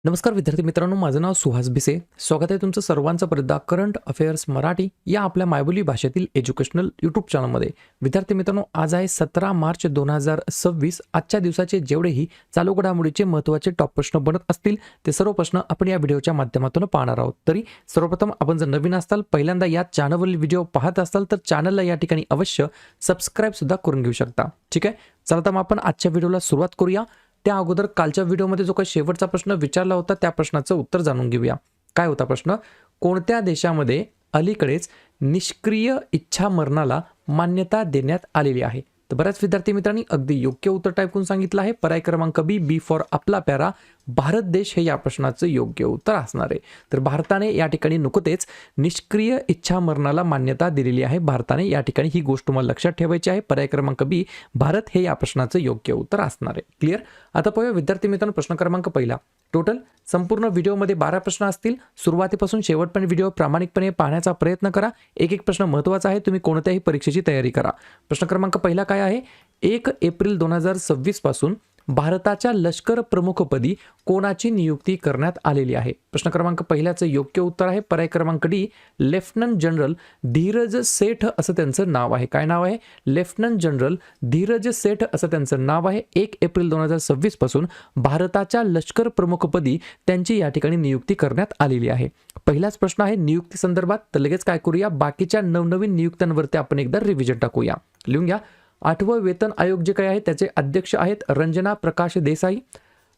नमस्कार विद्यार्थी मित्रांनो, माझं नाव सुहास भिसे. स्वागत आहे तुमचं सर्वांचं परत करंट अफेअर्स मराठी या आपल्या मायबोली भाषेतील एज्युकेशनल यूट्यूब चॅनलमध्ये. विद्यार्थी मित्रांनो, आज आहे 17 मार्च 2026. आजच्या दिवसाचे जेवढेही चालू घडामोडीचे महत्त्वाचे टॉप प्रश्न बनत असतील ते सर्व प्रश्न आपण या व्हिडिओच्या माध्यमातून पाहणार आहोत. तरी सर्वप्रथम आपण जर नवीन असाल, पहिल्यांदा या चॅनलवरील व्हिडिओ पाहत असाल तर चॅनलला या ठिकाणी अवश्य सबस्क्राईब सुद्धा करून घेऊ शकता. ठीक आहे, चला तर मग आपण आजच्या व्हिडिओला सुरुवात करूया. त्या अगोदर कालच्या व्हिडिओमध्ये जो काही शेवटचा प्रश्न विचारला होता त्या प्रश्नाचं उत्तर जाणून घेऊया. काय होता प्रश्न? कोणत्या देशामध्ये अलीकडेच निष्क्रिय इच्छामरणाला मान्यता देण्यात आलेली आहे? तर बऱ्याच विद्यार्थी मित्रांनी अगदी योग्य उत्तर टाईप करून सांगितलं आहे. पर्याय क्रमांक बी फॉर आपला प्यारा भारत देश हे या प्रश्नाचं योग्य उत्तर असणार आहे. तर भारताने या ठिकाणी नुकतेच निष्क्रिय इच्छामरणाला मान्यता दिलेली आहे. भारताने या ठिकाणी ही गोष्ट तुम्हाला लक्षात ठेवायची आहे. पर्याय क्रमांक बी भारत हे या प्रश्नाचं योग्य उत्तर असणार आहे. क्लिअर? आता पाहूया विद्यार्थी मित्रांनो प्रश्न क्रमांक पहिला. टोटल संपूर्ण व्हिडिओमध्ये 12 प्रश्न असतील. सुरुवातीपासून शेवटपर्यंत व्हिडिओ प्रामाणिकपणे पाहण्याचा प्रयत्न करा. एक एक प्रश्न महत्त्वाचा आहे. तुम्ही कोणत्याही परीक्षेची तयारी करा. प्रश्न क्रमांक पहिला काय आहे? 1 एप्रिल 2026 पासून भारताच्या लष्कर प्रमुखपदी कोणाची नियुक्ती करण्यात आलेली आहे? प्रश्न क्रमांक पहिल्याचं योग्य उत्तर आहे पर्याय क्रमांक डी, लेफ्टनंट जनरल धीरज सेठ असं त्यांचं नाव आहे. काय नाव आहे? लेफ्टनंट जनरल धीरज सेठ असं त्यांचं नाव आहे. 1 एप्रिल 2026 पासून भारताच्या लष्कर प्रमुखपदी त्यांची या ठिकाणी नियुक्ती करण्यात आलेली आहे. पहिलाच प्रश्न आहे नियुक्ती संदर्भात. तर लगेच काय करूया, बाकीच्या नवनवीन नियुक्त्यांवरती आपण एकदा रिव्हिजन टाकूया. लिहून घ्या. 8वं वेतन आयोग जे काय आहे त्याचे अध्यक्ष आहेत रंजना प्रकाश देसाई.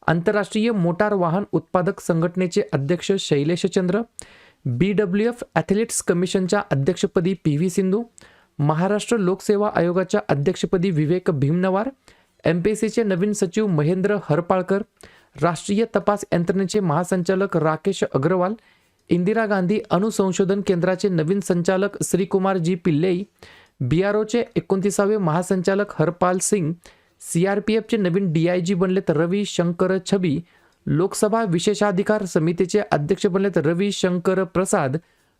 आंतरराष्ट्रीय मोटार वाहन उत्पादक संघटनेचे अध्यक्ष शैलेश चंद्र. BWF ॲथलेटिक्स कमिशनच्या अध्यक्षपदी PV सिंधू. महाराष्ट्र लोकसेवा आयोगाच्या अध्यक्षपदी विवेक भीमनवार. MPSCचे नवीन सचिव महेंद्र हरपाळकर. राष्ट्रीय तपास यंत्रणेचे महासंचालक राकेश अग्रवाल. इंदिरा गांधी अणुसंशोधन केंद्राचे नवीन संचालक श्रीकुमार जी पिल्लई. BROचे 29वे महासंचालक हरपाल सिंग. CRPFचे नवीन DIG बनलेत रवी शंकर छबी. लोकसभा विशेषाधिकार समितीचे अध्यक्ष बनलेत Ravi Shankar Prasad.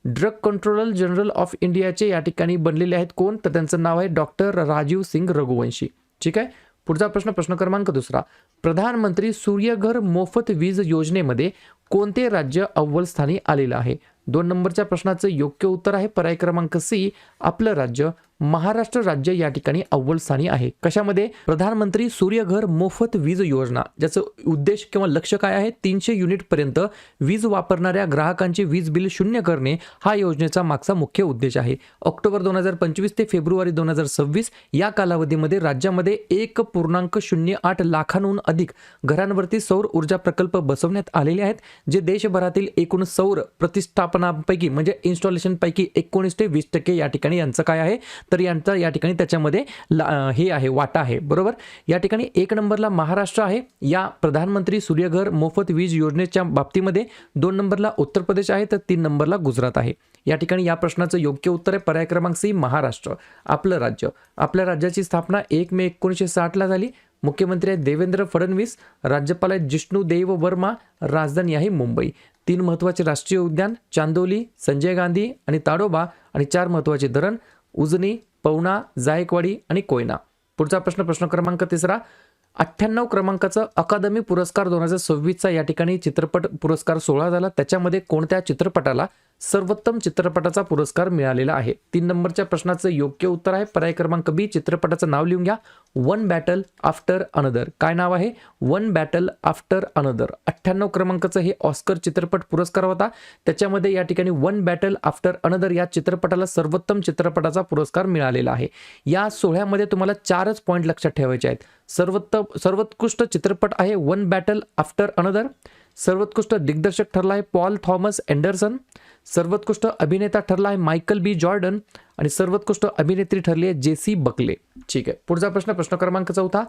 Drug controller general of इंडियाचे या ठिकाणी बनलेले आहेत कोण? तर त्यांचं नाव आहे डॉक्टर राजीव सिंग रघुवंशी. ठीक आहे, पुढचा प्रश्न प्रश्न क्रमांक दुसरा. प्रधानमंत्री सूर्यघर मोफत वीज योजनेमध्ये कोणते राज्य अव्वल स्थानी आलेलं आहे? 2 नंबरच्या प्रश्नाचं योग्य उत्तर आहे पर्याय क्रमांक सी, आपलं राज्य महाराष्ट्र राज्य या ठिकाणी अव्वल स्थानी आहे. कशामध्ये? प्रधानमंत्री सूर्यघर मोफत वीज योजना, ज्याचं उद्देश किंवा लक्ष काय आहे? 300 युनिट पर्यंत वीज वापरणाऱ्या ग्राहकांचे वीज बिल शून्य करणे हा योजनेचा मागचा मुख्य उद्देश आहे. ऑक्टोबर 2025 ते फेब्रुवारी 2026 या कालावधीमध्ये राज्यामध्ये 1.08 लाखांहून अधिक घरांवरती सौर ऊर्जा प्रकल्प बसवण्यात आलेले आहेत, जे देशभरातील एकूण सौर प्रतिष्ठापनांपैकी म्हणजे इन्स्टॉलेशन पैकी 19 ते 20% या ठिकाणी यांचं काय आहे? तर यांचा या ठिकाणी त्याच्यामध्ये हे आहे, वाटा आहे. बरोबर. या ठिकाणी 1 नंबरला महाराष्ट्र आहे या प्रधानमंत्री सूर्यघर मोफत वीज योजनेच्या बाबतीमध्ये. 2 नंबरला उत्तर प्रदेश आहे तर 3 नंबरला गुजरात आहे. या ठिकाणी या प्रश्नाचं योग्य उत्तर आहे पर्याय क्रमांक सी, महाराष्ट्र आपलं राज्य. आपल्या राज्याची स्थापना 1 मे 1960 ला झाली. मुख्यमंत्री आहेत देवेंद्र फडणवीस. राज्यपाल आहेत जिष्णू देव वर्मा. राजधानी आहे मुंबई. 3 महत्त्वाचे राष्ट्रीय उद्यान चांदोली, संजय गांधी आणि ताडोबा. आणि 4 महत्त्वाचे धरण उजनी, पवना, जायकवाडी आणि कोयना. पुढचा प्रश्न प्रश्न क्रमांक तिसरा. 98 क्रमांकाचा अकादमी पुरस्कार 2026चा या ठिकाणी चित्रपट पुरस्कार सोहळा झाला. त्याच्यामध्ये कोणत्या चित्रपटाला सर्वोत्तम चित्रपटाचा पुरस्कार मिळालेला आहे? 3 नंबरच्या प्रश्नाचं योग्य उत्तर आहे पर्याय क्रमांक बी, चित्रपटाचं नाव लिहून घ्या. One battle after another. काय नाव आहे? One battle after another. 98 क्रमांकाचं हे ऑस्कर चित्रपट पुरस्कार होता. त्याच्यामध्ये या ठिकाणी वन बॅटल आफ्टर अनदर या चित्रपटाला सर्वोत्तम चित्रपटाचा पुरस्कार मिळालेला आहे. या सोहळ्यामध्ये तुम्हाला 4च पॉईंट लक्षात ठेवायचे आहेत. सर्वोत्कृष्ट चित्रपट आहे वन बॅटल आफ्टर अनदर. सर्वोत्कृष्ट दिग्दर्शक ठरला आहे पॉल थॉमस अँडरसन. सर्वोत्कृष्ट अभिनेता ठरला आहे मायकल बी जॉर्डन. आणि सर्वोत्कृष्ट अभिनेत्री ठरली आहे जेसी बकले. ठीक आहे, पुढचा प्रश्न प्रश्न क्रमांक चौथा.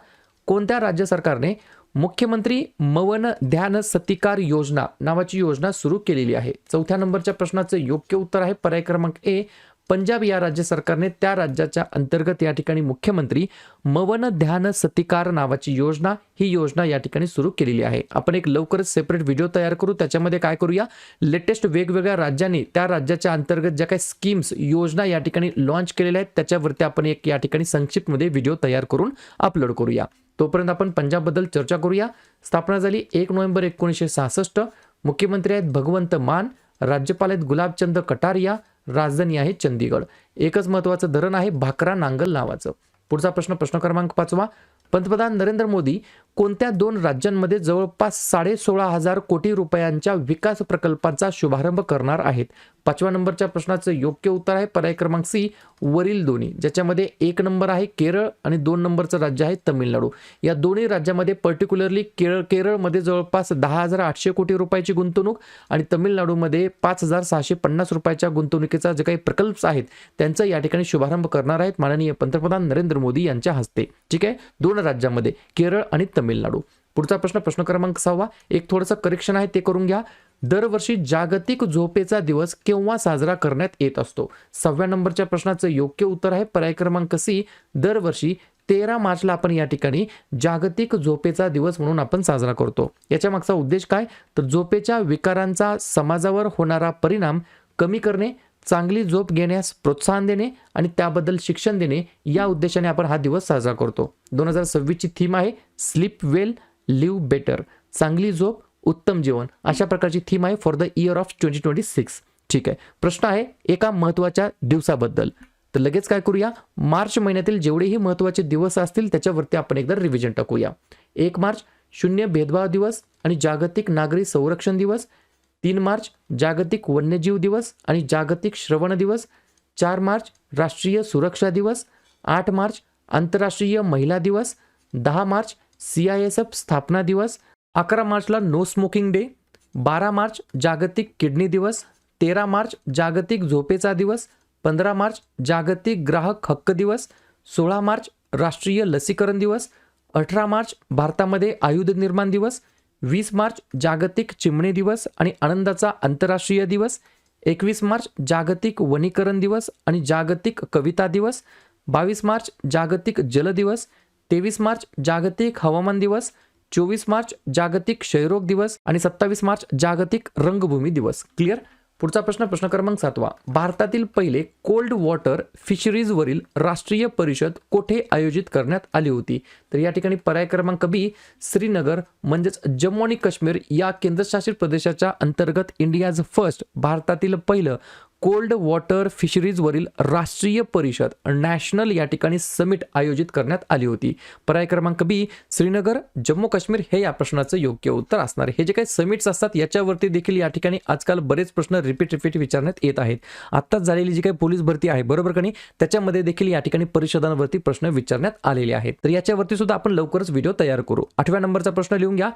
कोणत्या राज्य सरकारने मुख्यमंत्री मवन ध्यान सत्कार योजना नावाची योजना सुरू केलेली आहे? 4थ्या नंबरच्या प्रश्नाचं योग्य उत्तर आहे पर्याय क्रमांक ए, पंजाब या राज्य सरकारने त्या राज्याच्या अंतर्गत या ठिकाणी मुख्यमंत्री मवन ध्यान सतिकार नावाची योजना, ही योजना या ठिकाणी सुरू केलेली आहे. आपण एक लवकरच सेपरेट व्हिडिओ तयार करू. त्याच्यामध्ये काय करूया, लेटेस्ट वेगवेगळ्या राज्यांनी त्या राज्याच्या अंतर्गत ज्या काही स्कीम्स योजना या ठिकाणी लॉन्च केलेल्या आहेत त्याच्यावरती आपण एक या ठिकाणी संक्षिप्तमध्ये व्हिडिओ तयार करून अपलोड करूया. तोपर्यंत आपण पंजाबबद्दल चर्चा करूया. स्थापना झाली 1 नोव्हेंबर 1966. मुख्यमंत्री आहेत भगवंत मान, राज्यपाल आहेत गुलाबचंद कटारिया, राजधानी आहे चंदीगड. एकच महत्त्वाचं धरण आहे भाकरा नांगल नावाचं. पुढचा प्रश्न क्रमांक 5. पंतप्रधान नरेंद्र मोदी कोणत्या 2 राज्यांमध्ये जवळपास 16,500 कोटी रुपयांच्या विकास प्रकल्पांचा शुभारंभ करणार आहेत? 5व्या नंबरच्या प्रश्नाचं योग्य उत्तर आहे पर्याय क्रमांक सी, वरील दोन्ही, ज्याच्यामध्ये 1 नंबर आहे केरळ आणि 2 नंबरचं राज्य आहे तमिळनाडू. या दोन्ही राज्यामध्ये पर्टिक्युलरली केरळमध्ये जवळपास 10,800 कोटी रुपयाची गुंतवणूक आणि तमिळनाडूमध्ये 5,650 रुपयाच्या गुंतवणुकीचा जे काही प्रकल्प आहेत त्यांचा या ठिकाणी शुभारंभ करणार आहेत माननीय पंतप्रधान नरेंद्र मोदी यांच्या हस्ते. ठीक आहे, 2 राज्यामध्ये केरळ आणि तमिळनाडू. पुढचा प्रश्न क्रमांक 6. एक थोडंसं करेक्शन आहे ते करून घ्या. दरवर्षी जागतिक झोपेचा दिवस केव्हा साजरा करण्यात येत असतो? 6व्या नंबरच्या प्रश्नाचं योग्य उत्तर आहे पर्याय क्रमांक सी, दरवर्षी 13 मार्चला आपण या ठिकाणी जागतिक झोपेचा दिवस म्हणून आपण साजरा करतो. याच्या मागचा उद्देश काय, तर झोपेच्या विकारांचा समाजावर होणारा परिणाम कमी करणे, चांगली झोप घेण्यास प्रोत्साहन देणे आणि त्याबद्दल शिक्षण देणे या उद्देशाने आपण हा दिवस साजरा करतो. 2026 ची थीम आहे स्लीप वेल लिव्ह बेटर, चांगली झोप उत्तम जीवन, अशा प्रकारची थीम आहे फॉर द इयर ऑफ 2026. ठीक आहे, प्रश्न आहे एका महत्त्वाच्या दिवसाबद्दल. तर लगेच काय करूया, मार्च महिन्यातील जेवढेही महत्त्वाचे दिवस असतील त्याच्यावरती आपण एकदा रिव्हिजन टाकूया. 1 मार्च शून्य भेदभाव दिवस आणि जागतिक नागरी संरक्षण दिवस. 3 मार्च जागतिक वन्यजीव दिवस आणि जागतिक श्रवण दिवस. 4 मार्च राष्ट्रीय सुरक्षा दिवस. 8 मार्च आंतरराष्ट्रीय महिला दिवस. 10 मार्च CISF स्थापना दिवस. 11 मार्चला नो स्मोकिंग डे. 12 मार्च जागतिक किडनी दिवस. 13 मार्च जागतिक झोपेचा दिवस. 15 मार्च जागतिक ग्राहक हक्क दिवस. 16 मार्च राष्ट्रीय लसीकरण दिवस. 18 मार्च भारतामध्ये आयुध निर्माण दिवस. 20 मार्च जागतिक चिमणी दिवस आणि आनंदाचा आंतरराष्ट्रीय दिवस. 21 मार्च जागतिक वनीकरण दिवस आणि जागतिक कविता दिवस. 22 मार्च जागतिक जल दिवस. 23 मार्च जागतिक हवामान दिवस. 24 मार्च जागतिक क्षयरोग दिवस आणि 27 मार्च जागतिक रंगभूमी दिवस. क्लिअर. पुढचा प्रश्न क्रमांक 7. भारतातील पहिले कोल्ड वॉटर फिशरीजवरील राष्ट्रीय परिषद कोठे आयोजित करण्यात आली होती? तर या ठिकाणी पर्याय क्रमांक बी, श्रीनगर म्हणजेच जम्मू आणि काश्मीर या केंद्रशासित प्रदेशाच्या अंतर्गत इंडियाज फर्स्ट, भारतातील पहिलं कोल्ड वॉटर फिशरीजवरील राष्ट्रीय परिषद नॅशनल या ठिकाणी समिट आयोजित करण्यात आली होती. पर्याय क्रमांक बी, श्रीनगर, जम्मू काश्मीर हे या प्रश्नाचं योग्य उत्तर असणार. हे जे काही समिट्स असतात याच्यावरती देखील या ठिकाणी आजकाल बरेच प्रश्न रिपीट विचारण्यात येत आहेत. आत्ताच झालेली जी काही पोलीस भरती आहे बरोबर का नाही, त्याच्यामध्ये देखील या ठिकाणी परिषदांवरती प्रश्न विचारण्यात आलेले आहेत. तर याच्यावरती सुद्धा आपण लवकरच व्हिडिओ तयार करू. 8व्या नंबरचा प्रश्न लिहून घ्या.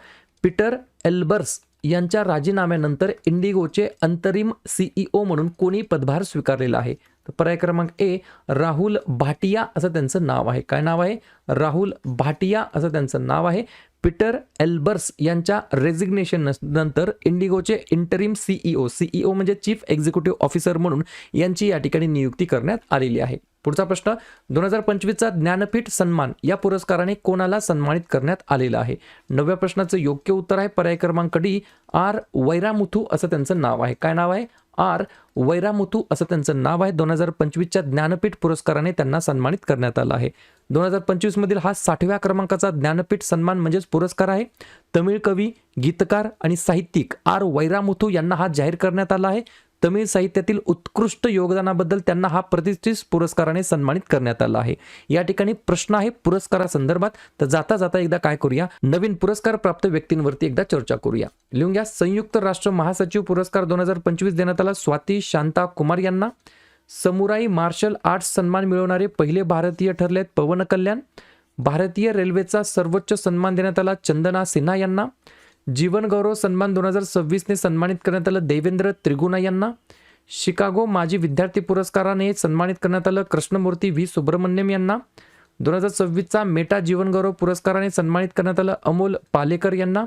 पीटर एल्बर्स यांच्या राजीनाम्यानंतर इंडिगोचे अंतरिम CEO म्हणून कोणी पदभार स्वीकारलेला आहे? तर पर्याय क्रमांक ए, राहुल भाटिया असं त्यांचं नाव आहे. काय नाव आहे? राहुल भाटिया असं त्यांचं नाव आहे. पीटर एल्बर्स यांच्या रेझिग्नेशन नंतर इंडिगोचे इंटरिम CEO म्हणजे चीफ एक्झिक्युटिव्ह ऑफिसर म्हणून यांची या ठिकाणी नियुक्ती करण्यात आलेली आहे. पुढचा प्रश्न, 2025चा ज्ञानपीठ सन्मान या पुरस्काराने कोणाला सन्मानित करण्यात आलेला आहे? 9व्या प्रश्नाचं योग्य उत्तर आहे पर्याय क्रमांक डी, आर वैरामुथू असं त्यांचं नाव आहे. काय नाव आहे? आर वैरामुथू असं त्यांचं नाव आहे. 2025च्या ज्ञानपीठ पुरस्काराने त्यांना सन्मानित करण्यात आलं आहे. 2025 मधील हा 60व्या क्रमांकाचा ज्ञानपीठ सन्मान म्हणजेच पुरस्कार आहे. तमिळ कवी, गीतकार आणि साहित्यिक आर वैरामुथू यांना हा जाहीर करण्यात आला आहे. तमिळ साहित्यातील उत्कृष्ट योगदानाबद्दल त्यांना हा प्रतिष्ठित पुरस्काराने सन्मानित करण्यात आला आहे. या ठिकाणी प्रश्न आहे पुरस्कारासंदर्भात. तर जाता जाता एकदा काय करूया, नवीन पुरस्कार प्राप्त व्यक्तींवरती एकदा चर्चा करूया. लिहून घ्या. संयुक्त राष्ट्र महासचिव पुरस्कार 2025 देण्यात आला स्वाती शांता कुमार यांना. समुराई मार्शल आर्ट्स सन्मान मिळवणारे पहिले भारतीय ठरलेत पवन कल्याण. भारतीय रेल्वेचा सर्वोच्च सन्मान देण्यात आला चंदना सिन्हा यांना. जीवन गौरव सन्मान 2026 ने सन्मानित करण्यात आलं देवेंद्र त्रिगुणा यांना. शिकागो माजी विद्यार्थी पुरस्काराने सन्मानित करण्यात आलं कृष्णमूर्ती व्ही सुब्रमण्यम यांना. 2026चा मेटा जीवन गौरव पुरस्काराने सन्मानित करण्यात आलं अमोल पालेकर यांना.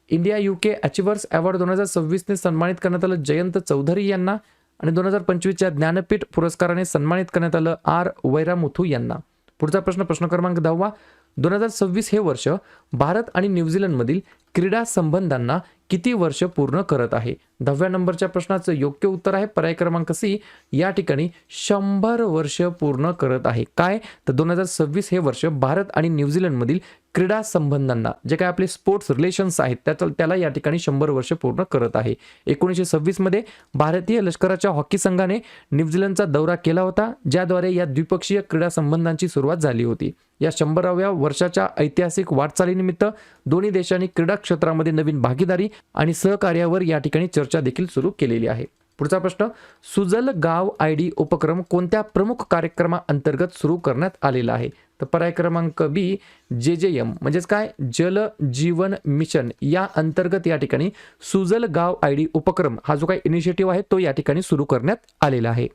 इंडिया UK अचिव्हर्स अवॉर्ड 2026 ने सन्मानित करण्यात आलं जयंत चौधरी यांना. आणि 2025च्या ज्ञानपीठ पुरस्काराने सन्मानित करण्यात आलं आर वैरामुथू यांना. पुढचा प्रश्न क्रमांक 10. 2026 हे वर्ष भारत आणि न्यूझीलंडमधील क्रीडा संबंधांना किती वर्ष पूर्ण करत आहे? 10व्या नंबरच्या प्रश्नाचं योग्य उत्तर आहे पर्याय क्रमांक सी, या ठिकाणी 100 वर्ष पूर्ण करत आहे. काय तर 2026 हे वर्ष भारत आणि न्यूझीलंडमधील क्रीडा संबंधांना, जे काय आपले स्पोर्ट्स रिलेशन्स आहेत त्याला या ठिकाणी 100 वर्ष पूर्ण करत आहे. 1926 मध्ये भारतीय लष्कराच्या हॉकी संघाने न्यूझीलंडचा दौरा केला होता, ज्याद्वारे या द्विपक्षीय क्रीडा संबंधांची सुरुवात झाली होती. या 100व्या वर्षाच्या ऐतिहासिक वाटचालीनिमित्त दोन्ही देशांनी क्रीडा क्षेत्रामध्ये नवीन भागीदारी आणि सहकार्यावर या ठिकाणी चर्चा देखील सुरू केलेली आहे. पुढचा प्रश्न, सुजल गाव आयडी उपक्रम कोणत्या प्रमुख कार्यक्रमाअंतर्गत सुरू करण्यात आलेला आहे? तर पर्याय क्रमांक बी, JJM म्हणजेच काय, जल जीवन मिशन या अंतर्गत या ठिकाणी सुजल गाव आयडी उपक्रम हा जो काही इनिशिएटिव्ह आहे तो या ठिकाणी सुरू करण्यात आलेला आहे.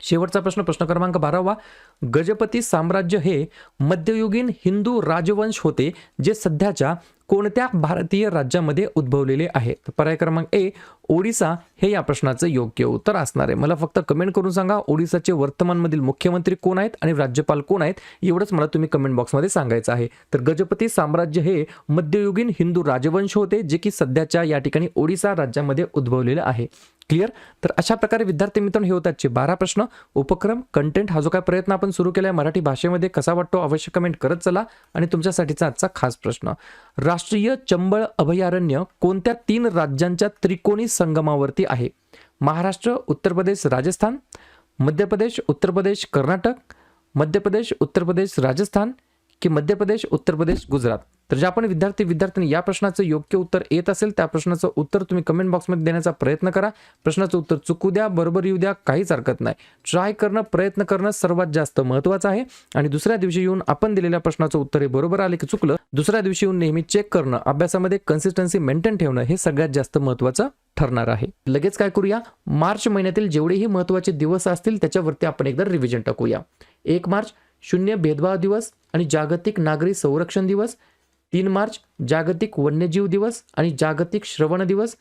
शेवटचा प्रश्न क्रमांक 12. गजपती साम्राज्य हे मध्ययुगीन हिंदू राजवंश होते जे सध्याच्या कोणत्या भारतीय राज्यामध्ये उद्भवलेले आहे? तर पर्याय क्रमांक ए, ओडिसा हे या प्रश्नाचं योग्य उत्तर असणार आहे. मला फक्त कमेंट करून सांगा ओडिसाचे वर्तमानमधील मुख्यमंत्री कोण आहेत आणि राज्यपाल कोण आहेत, एवढंच मला तुम्ही कमेंट बॉक्समध्ये सांगायचं आहे. तर गजपती साम्राज्य हे मध्ययुगीन हिंदू राजवंश होते जे की सध्याच्या या ठिकाणी ओडिसा राज्यामध्ये उद्भवलेले आहे. क्लिअर? तर अशा प्रकारे विद्यार्थी मित्रांनो हे होतात 12 प्रश्न. उपक्रम कंटेंट हा जो काय प्रयत्न आपण सुरू केलाय मराठी भाषेमध्ये कसा वाटतो अवश्य कमेंट करत चला. आणि तुमच्यासाठीचा आजचा खास प्रश्न, राष्ट्रीय चंबळ अभयारण्य कोणत्या 3 राज्यांच्या त्रिकोणी संगमावरती आहे? महाराष्ट्र, उत्तर प्रदेश, राजस्थान, मध्य प्रदेश, उत्तर प्रदेश, कर्नाटक, मध्य प्रदेश, उत्तर प्रदेश, राजस्थान की मध्य प्रदेश, उत्तर प्रदेश, गुजरात? तर जे आपण विद्यार्थी या प्रश्नाचं योग्य उत्तर येत असेल त्या प्रश्नाचं उत्तर तुम्ही कमेंट बॉक्समध्ये देण्याचा प्रयत्न करा. प्रश्नाचं उत्तर चुकू द्या, बरोबर येऊ द्या, काहीच हरकत नाही. ट्राय करणं, प्रयत्न करणं सर्वात जास्त महत्त्वाचं आहे. आणि दुसऱ्या दिवशी येऊन आपण दिलेल्या प्रश्नाचं उत्तर हे बरोबर आले की चुकलं, दुसऱ्या दिवशी येऊन नेहमी चेक करणं, अभ्यासामध्ये कन्सिस्टन्सी मेंटेन ठेवणं हे सगळ्यात जास्त महत्त्वाचं ठरणार आहे. लगेच काय करूया, मार्च महिन्यातील जेवढेही महत्त्वाचे दिवस असतील त्याच्यावरती आपण एकदा रिव्हिजन टाकूया. 1 मार्च शून्य भेदभाव दिवस आणि जागतिक नागरी संरक्षण दिवस. 3 मार्च जागतिक वन्यजीव दिवस आणि जागतिक श्रवण दिवस.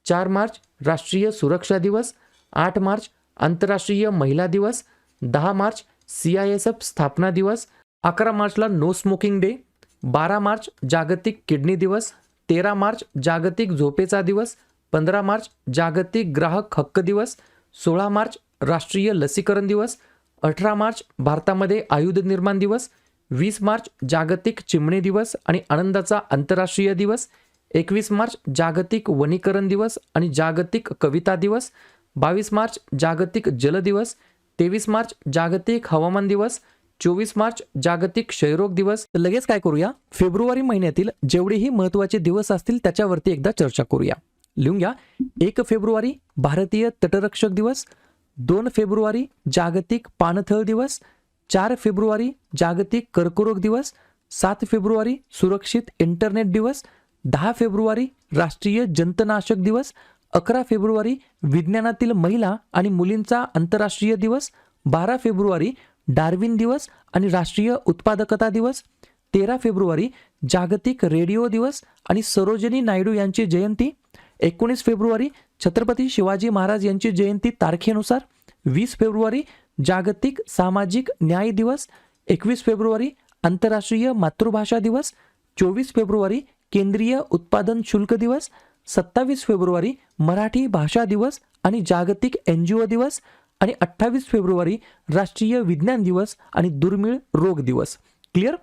4 मार्च राष्ट्रीय सुरक्षा दिवस. 8 मार्च आंतरराष्ट्रीय महिला दिवस. 10 मार्च CISF स्थापना दिवस. 11 मार्चला नो स्मोकिंग डे. 12 मार्च जागतिक किडनी दिवस. 13 मार्च जागतिक झोपेचा दिवस. 15 मार्च जागतिक ग्राहक हक्क दिवस. 16 मार्च राष्ट्रीय लसीकरण दिवस. 18 मार्च भारतामध्ये आयुध निर्माण दिवस. 20 मार्च जागतिक चिमणी दिवस आणि आनंदाचा आंतरराष्ट्रीय दिवस. 21 मार्च जागतिक वनीकरण दिवस आणि जागतिक कविता दिवस. 22 मार्च जागतिक जल दिवस. 23 मार्च जागतिक हवामान दिवस. 24 मार्च जागतिक क्षयरोग दिवस. लगेच काय करूया, फेब्रुवारी महिन्यातील जेवढेही महत्त्वाचे दिवस असतील त्याच्यावरती एकदा चर्चा करूया. लिहून घ्या. 1 फेब्रुवारी भारतीय तटरक्षक दिवस. 2 फेब्रुवारी जागतिक पाणथळ दिवस. 4 फेब्रुवारी जागतिक कर्करोग दिवस. 7 फेब्रुवारी सुरक्षित इंटरनेट दिवस. 10 फेब्रुवारी राष्ट्रीय जंतनाशक दिवस. 11 फेब्रुवारी विज्ञानातील महिला आणि मुलींचा आंतरराष्ट्रीय दिवस. 12 फेब्रुवारी डार्विन दिवस आणि राष्ट्रीय उत्पादकता दिवस. 13 फेब्रुवारी जागतिक रेडिओ दिवस आणि सरोजिनी नायडू यांची जयंती. 19 फेब्रुवारी छत्रपती शिवाजी महाराज यांची जयंती तारखेनुसार. 20 फेब्रुवारी जागतिक सामाजिक न्याय दिवस. 21 फेब्रुवारी आंतरराष्ट्रीय मातृभाषा दिवस. 24 फेब्रुवारी केंद्रीय उत्पादन शुल्क दिवस. 27 फेब्रुवारी मराठी भाषा दिवस आणि जागतिक NGO दिवस. आणि 28 फेब्रुवारी राष्ट्रीय विज्ञान दिवस आणि दुर्मिळ रोग दिवस. क्लिअर?